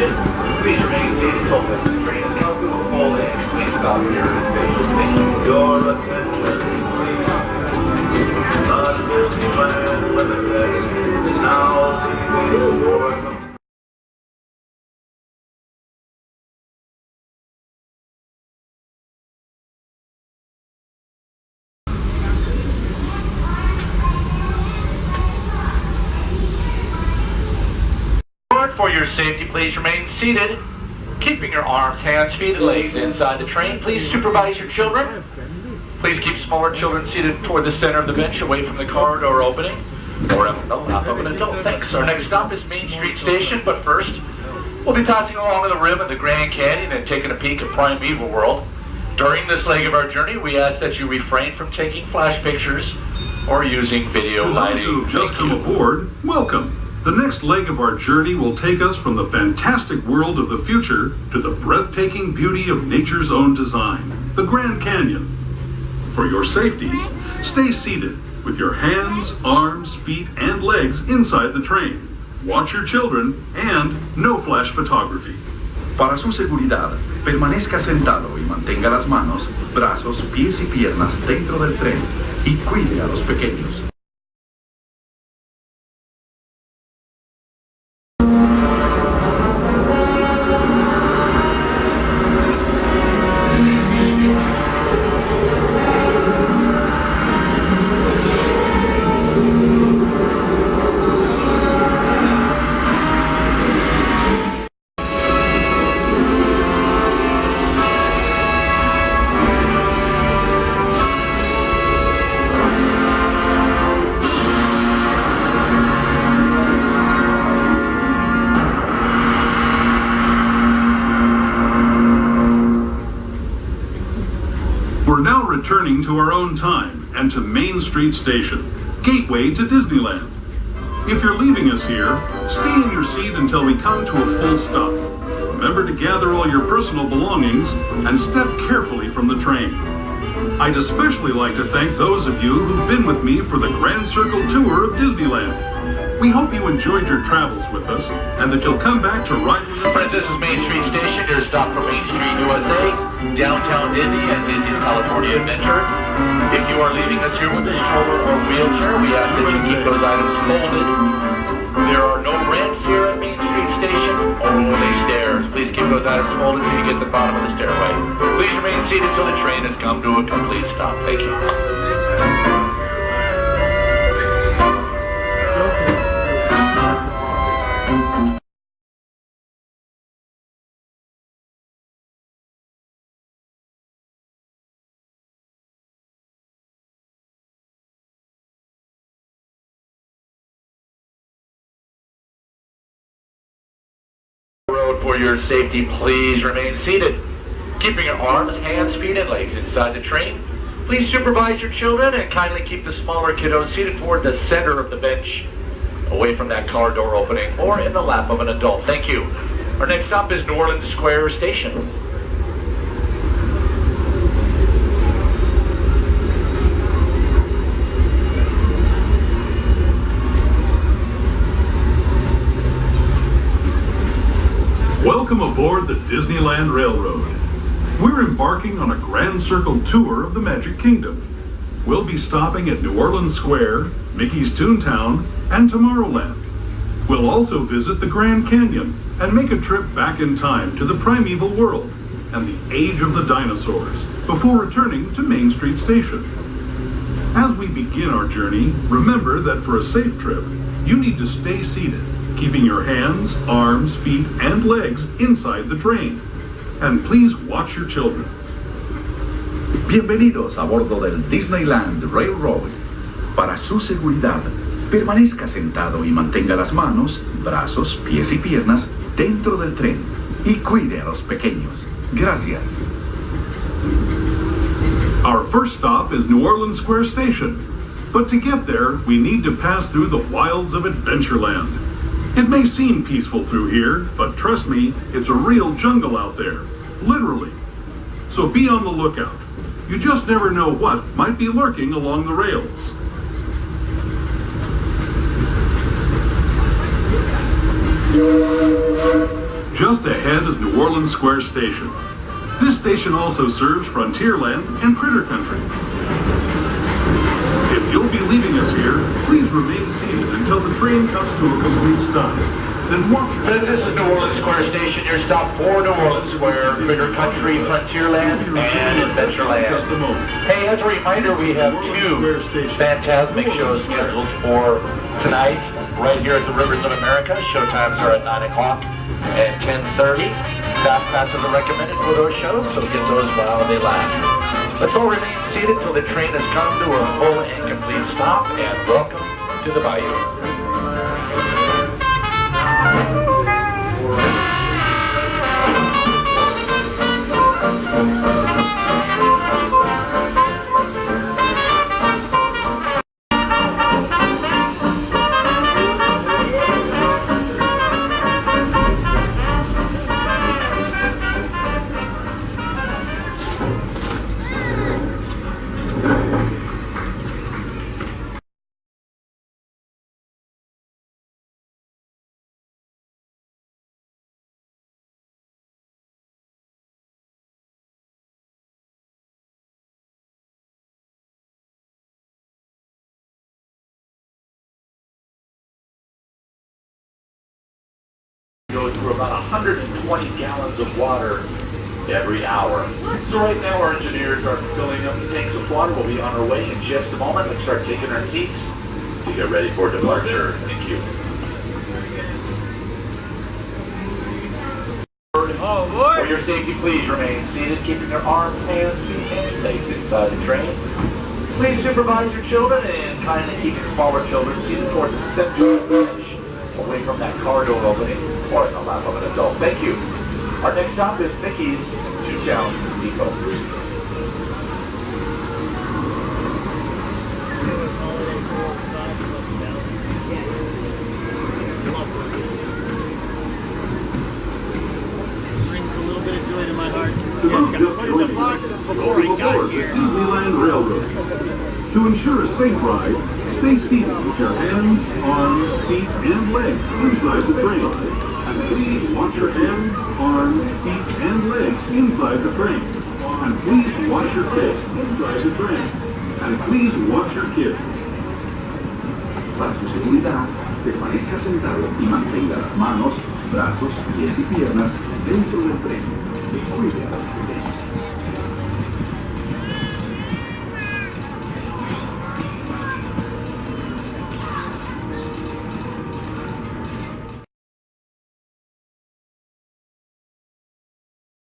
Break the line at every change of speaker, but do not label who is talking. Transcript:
station. Please remain seated until the train is come to a full end. Please stop here at the station. Thank you. Your attention, please. The Disneyland Limited is now leaving for some.
For your safety, please remain seated, keeping your arms, hands, feet, and legs inside the train. Please supervise your children. Please keep smaller children seated toward the center of the bench, away from the corridor opening, or on the lap of an adult. Thanks. Our next stop is Main Street Station, but first, we'll be passing along the rim of the Grand Canyon and taking a peek at Primeval World. During this leg of our journey, we ask that you refrain from taking flash pictures or using video lighting.
To those who have just come aboard, welcome. The next leg of our journey will take us from the fantastic world of the future to the breathtaking beauty of nature's own design, the Grand Canyon. For your safety, stay seated with your hands, arms, feet, and legs inside the train. Watch your children and no flash photography.
Para su seguridad, permanezca sentado y mantenga las manos, brazos, pies y piernas dentro del tren y cuide a los pequeños.
Returning to our own time and to Main Street Station, gateway to Disneyland. If you're leaving us here, stay in your seat until we come to a full stop. Remember to gather all your personal belongings and step carefully from the train. I'd especially like to thank those of you who've been with me for the Grand Circle Tour of Disneyland. We hope you enjoyed your travels with us and that you'll come back to ride with us.
Friends, this is Main Street Station. Your stop for Main Street, USA, downtown Disney and Disney's California Adventure. If you are leaving us here with a stroller or wheelchair, we ask that you keep those items folded. There are no ramps here at Main Street Station, only stairs. Please keep those items folded when you get to the bottom of the stairway. Please remain seated until the train has come to a complete stop. Thank you. For your safety, please remain seated, keeping your arms, hands, feet, and legs inside the train. Please supervise your children and kindly keep the smaller kiddos seated toward the center of the bench, away from that car door opening or in the lap of an adult. Thank you. Our next stop is New Orleans Square Station.
Welcome aboard the Disneyland Railroad. We're embarking on a Grand Circle tour of the Magic Kingdom. We'll be stopping at New Orleans Square, Mickey's Toontown, and Tomorrowland. We'll also visit the Grand Canyon and make a trip back in time to the Primeval World and the Age of the Dinosaurs before returning to Main Street Station. As we begin our journey, remember that for a safe trip, you need to stay seated, keeping your hands, arms, feet, and legs inside the train. And please watch your children.
Bienvenidos a bordo del Disneyland Railroad. Para su seguridad, permanezca sentado y mantenga las manos, brazos, pies y piernas dentro del tren y cuide a los pequeños. Gracias.
Our first stop is New Orleans Square Station. But to get there, we need to pass through the wilds of Adventureland. It may seem peaceful through here, but trust me, it's a real jungle out there. Literally. So be on the lookout. You just never know what might be lurking along the rails. Just ahead is New Orleans Square Station. This station also serves Frontierland and Critter Country. If you'll be leaving us here, please remain seated until the train comes to a complete stop. Then watch your
This is New Orleans Square Station, your stop for New Orleans Square, Critter Country, Frontierland, and Adventureland.
Just a moment.
Hey, as a reminder, we have two fantastic shows scheduled for tonight, right here at the Rivers of America. Showtimes are at 9 o'clock and 10:30. Fast passes are recommended for those shows, so get those while they last. Let's all remain seated till the train has come to a full and complete stop, and welcome to the Bayou. Goes through about 120 gallons of water every hour. So right now our engineers are filling up the tanks with water. We'll be on our way in just a moment. Let's start taking our seats to get ready for departure. Thank you. For your safety, please remain seated, keeping your arms, hands, feet, and legs inside the train. Please supervise your children and kindly keep your smaller children seated towards the center of the bench, away from that car door opening or in the lap of an adult. Thank you. Our next stop is Mickey's Toontown Depot.
Brings a little bit of joy to my heart.
Just joining us. Welcome aboard the Disneyland Railroad. To ensure a safe ride, stay seated with your hands, arms, feet, and legs inside the train. And please watch your hands, arms, feet, and legs inside the train. And please watch your kids inside the train. And please watch your kids.
Para su seguridad, permanezca sentado y mantenga las manos, brazos, pies y piernas dentro del tren. Y cuide a los pequeños.